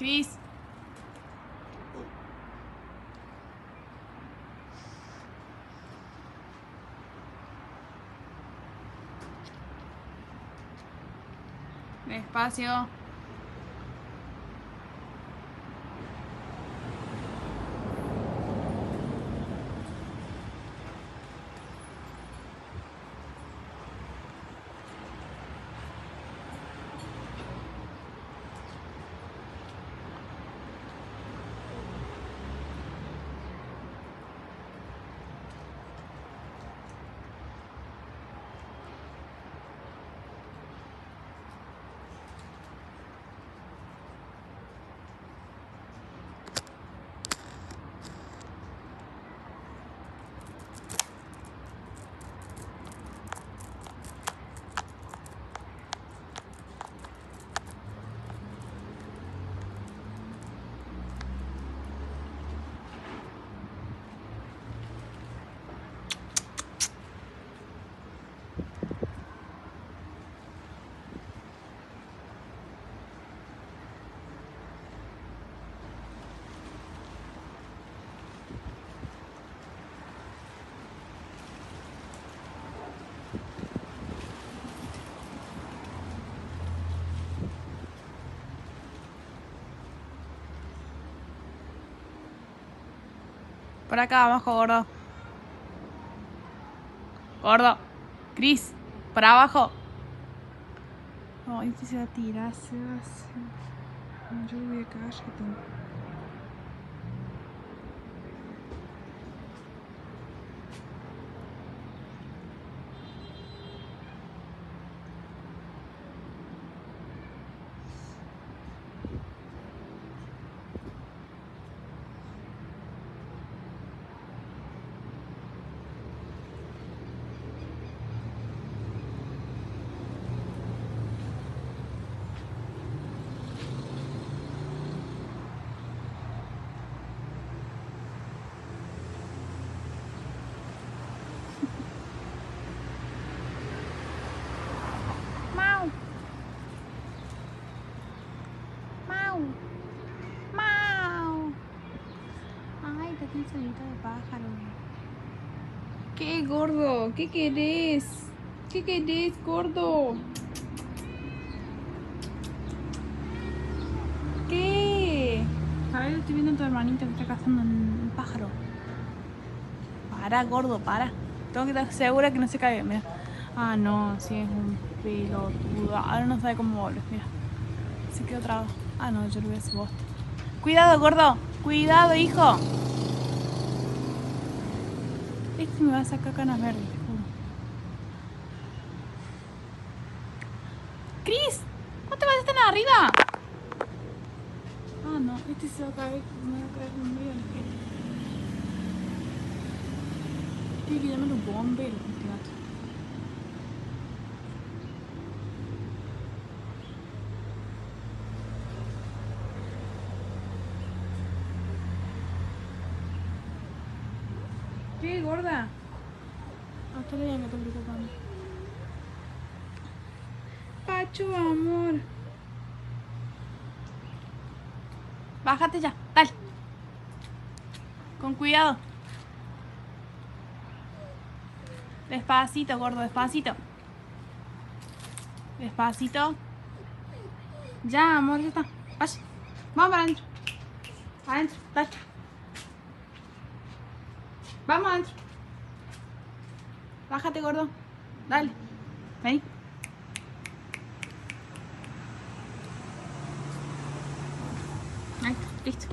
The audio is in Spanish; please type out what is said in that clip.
Cris. Despacio. Por acá abajo, gordo. Gordo. Cris, para abajo. Ay, este se va a tirar, se va a hacer. Lluvia, cállate. Mau. Mau. Mau. Ay, te tiene sonito de pájaro. ¿Qué, gordo? ¿Qué querés? ¿Qué querés, gordo? ¿Qué? A ver, estoy viendo a tu hermanito que está cazando un pájaro. Para, gordo, para. Tengo que estar segura que no se caiga, mira. Ah, no, sí, es un pelotudo. Ahora no sabe cómo volver, mira. Se quedó trabado. Ah, no, yo lo voy a hacer bosta. Cuidado, gordo. Cuidado, hijo. Este me va a sacar canas verdes, te juro. ¡Cris! ¿No te vas a estar arriba? Ah, no, este se va a caer. Me va a caer en medio de la gente. Tiene que llamar a los bomberos, este gato. ¿Qué, gorda? Ah, está bien, que te preocupando. Pacho, amor. Bájate ya, dale. Con cuidado. Despacito, gordo, despacito. Despacito. Ya, amor, ya está. Vaya. Vamos para adentro. Adentro, dale. Vamos adentro. Bájate, gordo. Dale. Vení. Ahí, listo.